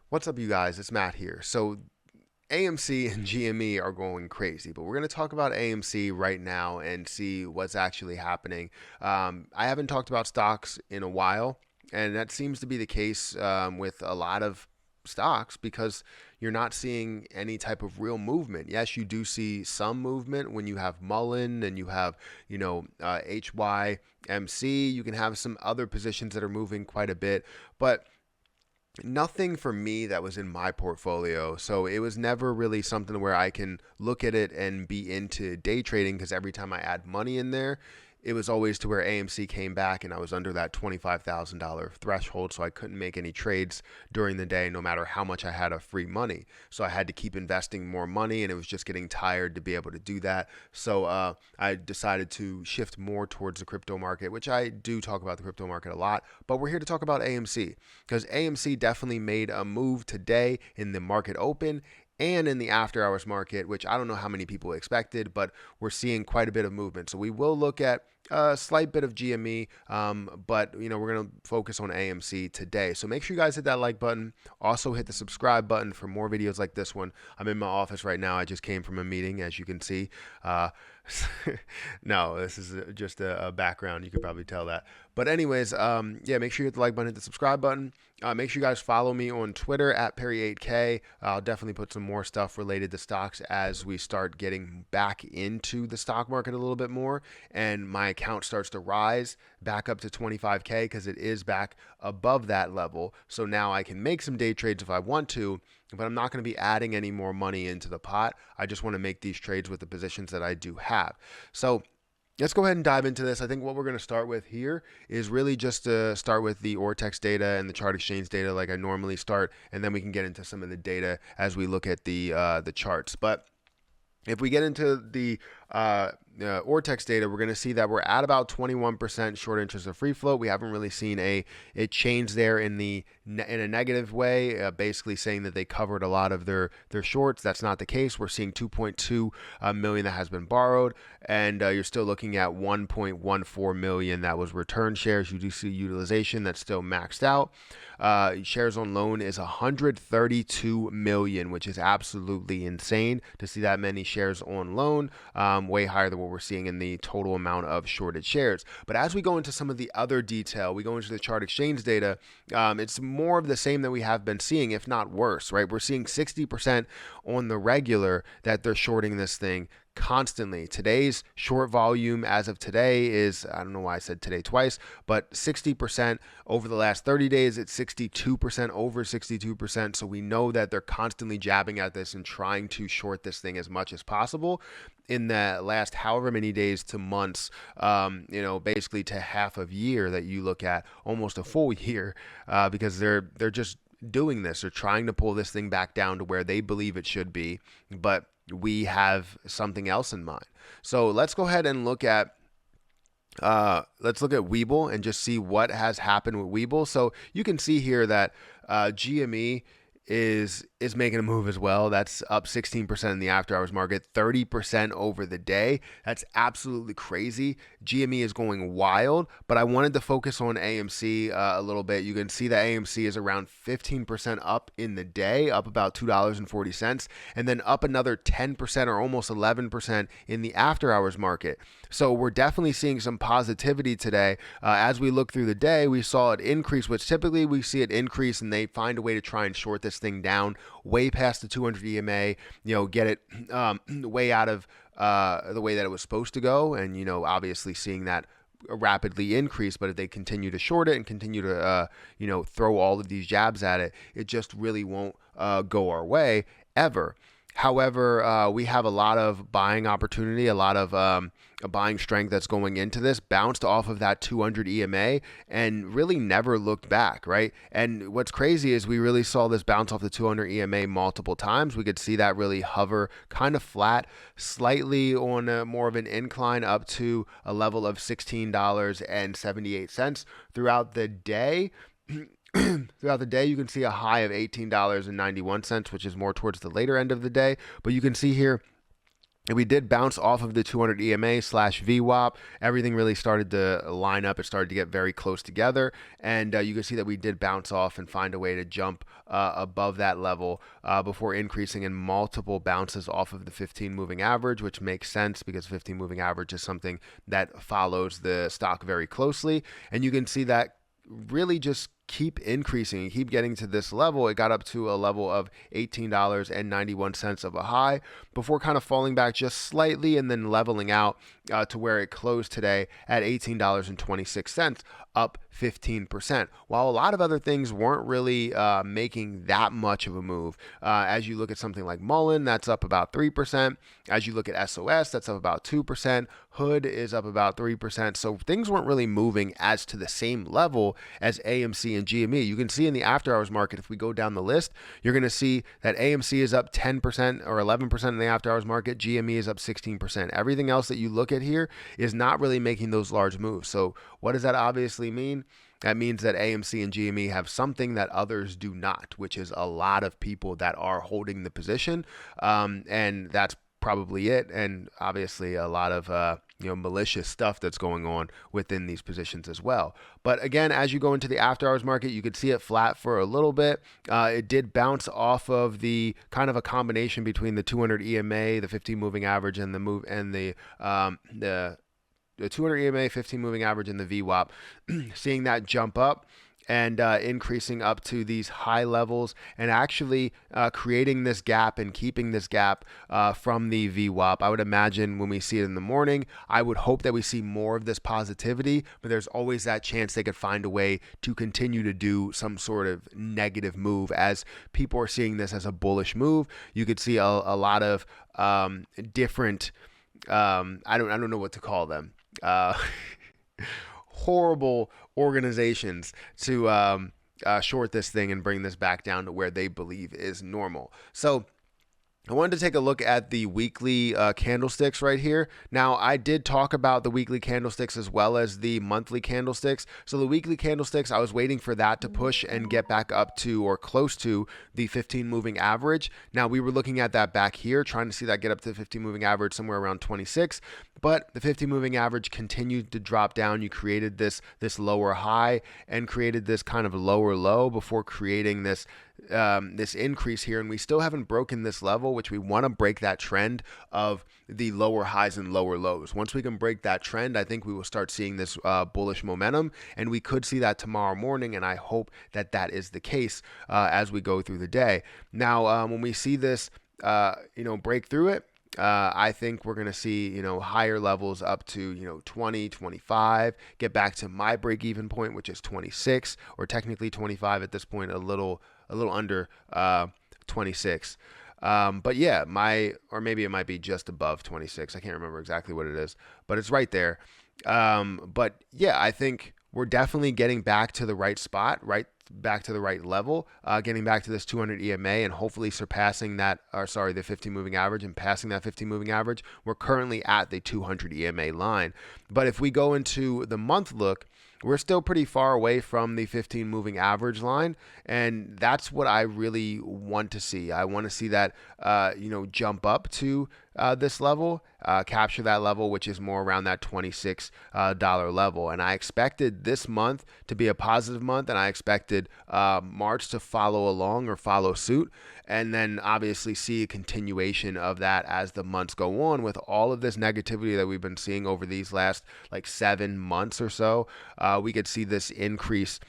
What's up, you guys? It's Matt here. So, AMC and GME are going crazy, but we're going to talk about AMC right now and see what's actually happening. I haven't talked about stocks in a while, and that seems to be the case with a lot of stocks because you're not seeing any type of real movement. Yes, you do see some movement when you have Mullen and you have, HYMC. You can have some other positions that are moving quite a bit, but nothing for me that was in my portfolio. So it was never really something where I can look at it and be into day trading because every time I add money in there, it was always to where AMC came back and I was under that $25,000 threshold. So I couldn't make any trades during the day, no matter how much I had of free money. So I had to keep investing more money and it was just getting tired to be able to do that. So I decided to shift more towards the crypto market, which I do talk about the crypto market a lot. But we're here to talk about AMC because AMC definitely made a move today in the market open and in the after hours market, which I don't know how many people expected, but we're seeing quite a bit of movement. So we will look at a slight bit of GME, but we're going to focus on AMC today. So make sure you guys hit that like button. Also hit the subscribe button for more videos like this one. I'm in my office right now. I just came from a meeting, as you can see. No, this is just a background. You could probably tell that. But anyways, yeah, make sure you hit the like button, hit the subscribe button. Make sure you guys follow me on Twitter at Perry8K. I'll definitely put some more stuff related to stocks as we start getting back into the stock market a little bit more. And my account starts to rise back up to 25K because it is back above that level. So now I can make some day trades if I want to, but I'm not going to be adding any more money into the pot. I just want to make these trades with the positions that I do have. So let's go ahead and dive into this. I think what we're going to start with here is really just to start with the Ortex data and the chart exchange data like I normally start, and then we can get into some of the data as we look at the charts. But if we get into the Ortex data, we're going to see that we're at about 21% short interest of free float. We haven't really seen a change there in a negative way, basically saying that they covered a lot of their shorts. That's not the case. We're seeing 2.2 million that has been borrowed, and you're still looking at 1.14 million that was returned shares. You do see utilization that's still maxed out. Shares on loan is 132 million, which is absolutely insane to see that many shares on loan, way higher than what we're seeing in the total amount of shorted shares. But as we go into some of the other detail, we go into the chart exchange data, it's more of the same that we have been seeing, if not worse, right? We're seeing 60% on the regular that they're shorting this thing constantly. Today's short volume as of today is, I don't know why I said today twice, but 60% over the last 30 days. It's 62%, over 62%. So we know that they're constantly jabbing at this and trying to short this thing as much as possible in the last however many days to months, basically to half of year that you look at, almost a full year, because they're just doing this. They're trying to pull this thing back down to where they believe it should be, but we have something else in mind. So let's go ahead and look at Webull and just see what has happened with Webull. So you can see here that GME is making a move as well. That's up 16% in the after hours market, 30% over the day. That's absolutely crazy. GME is going wild, but I wanted to focus on AMC a little bit. You can see that AMC is around 15% up in the day, up about $2.40, and then up another 10% or almost 11% in the after hours market. So we're definitely seeing some positivity today. As we look through the day, we saw it increase, which typically we see it increase and they find a way to try and short this thing down way past the 200 EMA, get it way out of the way that it was supposed to go. And, obviously seeing that rapidly increase, but if they continue to short it and continue to, throw all of these jabs at it, it just really won't go our way ever. However, we have a lot of buying opportunity, a lot of a buying strength that's going into this, bounced off of that 200 EMA and really never looked back, right? And what's crazy is we really saw this bounce off the 200 EMA multiple times. We could see that really hover kind of flat, slightly on more of an incline up to a level of $16.78 throughout the day. Throughout the day, you can see a high of $18.91, which is more towards the later end of the day. But you can see here we did bounce off of the 200 EMA slash VWAP. Everything really started to line up. It started to get very close together. And you can see that we did bounce off and find a way to jump above that level before increasing in multiple bounces off of the 15 moving average, which makes sense because 15 moving average is something that follows the stock very closely. And you can see that really just keep increasing and keep getting to this level. It got up to a level of $18.91 of a high before kind of falling back just slightly and then leveling out to where it closed today at $18.26, up 15%. While a lot of other things weren't really making that much of a move. As you look at something like Mullen, that's up about 3%. As you look at SOS, that's up about 2%. Hood is up about 3%. So things weren't really moving as to the same level as AMC and GME. You can see in the after hours market, if we go down the list, you're going to see that AMC is up 10% or 11% in the after hours market. GME is up 16%. Everything else that you look at here is not really making those large moves. So what does that obviously mean? That means that AMC and GME have something that others do not, which is a lot of people that are holding the position. And that's probably it. And obviously a lot of malicious stuff that's going on within these positions as well. But again, as you go into the after hours market, you could see it flat for a little bit. It did bounce off of the kind of a combination between the 200 EMA, the 15 moving average, and the 200 EMA, 15 moving average, and the VWAP, seeing that jump up and increasing up to these high levels and actually creating this gap and keeping this gap from the VWAP. I would imagine when we see it in the morning, I would hope that we see more of this positivity, but there's always that chance they could find a way to continue to do some sort of negative move as people are seeing this as a bullish move. You could see a lot of different, I don't know what to call them, horrible organizations to short this thing and bring this back down to where they believe is normal. So I wanted to take a look at the weekly candlesticks right here. Now, I did talk about the weekly candlesticks as well as the monthly candlesticks. So the weekly candlesticks, I was waiting for that to push and get back up to or close to the 15 moving average. Now, we were looking at that back here, trying to see that get up to the 15 moving average somewhere around 26. But the 50 moving average continued to drop down. You created this lower high and created this kind of lower low before creating this increase here, and we still haven't broken this level, which we want to break that trend of the lower highs and lower lows. Once we can break that trend, I think we will start seeing this bullish momentum, and we could see that tomorrow morning, and I hope that that is the case as we go through the day. Now, when we see this break through it, I think we're going to see, higher levels up to, 20, 25, get back to my break-even point, which is 26, or technically 25 at this point, a little under 26. But yeah, or maybe it might be just above 26. I can't remember exactly what it is, but it's right there. But yeah, I think we're definitely getting back to the right spot, right back to the right level, getting back to this 200 EMA and hopefully surpassing that, the 50 moving average and passing that 50 moving average. We're currently at the 200 EMA line. But if we go into the month look, we're still pretty far away from the 15 moving average line. And that's what I really want to see. I want to see that, jump up to this level, capture that level, which is more around that $26 level. And I expected this month to be a positive month, and I expected March to follow along or follow suit, and then obviously see a continuation of that as the months go on with all of this negativity that we've been seeing over these last 7 months or so. We could see this increase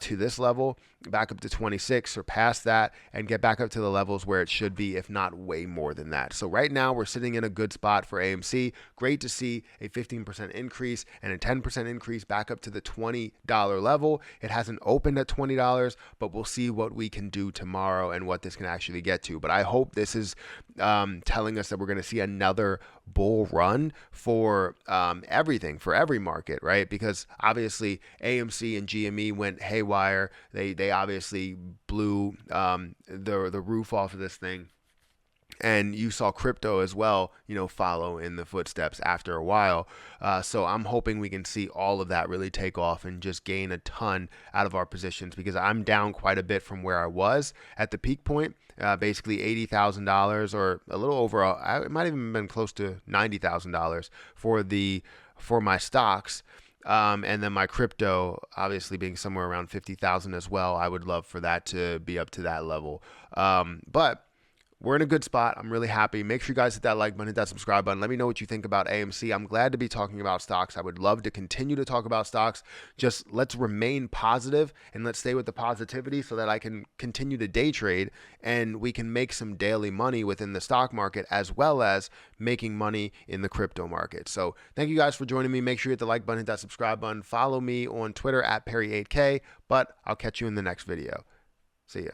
to this level, back up to 26 or past that, and get back up to the levels where it should be, if not way more than that. So right now we're sitting in a good spot for AMC. Great to see a 15% increase and a 10% increase back up to the $20 level. It hasn't opened at $20, but we'll see what we can do tomorrow and what this can actually get to. But I hope this is telling us that we're going to see another bull run for everything, for every market, right? Because obviously AMC and GME went haywire. They obviously blew the roof off of this thing. And you saw crypto as well, follow in the footsteps after a while. So I'm hoping we can see all of that really take off and just gain a ton out of our positions, because I'm down quite a bit from where I was at the peak point, basically $80,000 or a little over. It might have even been close to $90,000 for my stocks. And then my crypto, obviously being somewhere around 50,000 as well. I would love for that to be up to that level. But we're in a good spot. I'm really happy. Make sure you guys hit that like button, hit that subscribe button. Let me know what you think about AMC. I'm glad to be talking about stocks. I would love to continue to talk about stocks. Just let's remain positive and let's stay with the positivity so that I can continue to day trade and we can make some daily money within the stock market as well as making money in the crypto market. So thank you guys for joining me. Make sure you hit the like button, hit that subscribe button. Follow me on Twitter at Perry8K, but I'll catch you in the next video. See ya.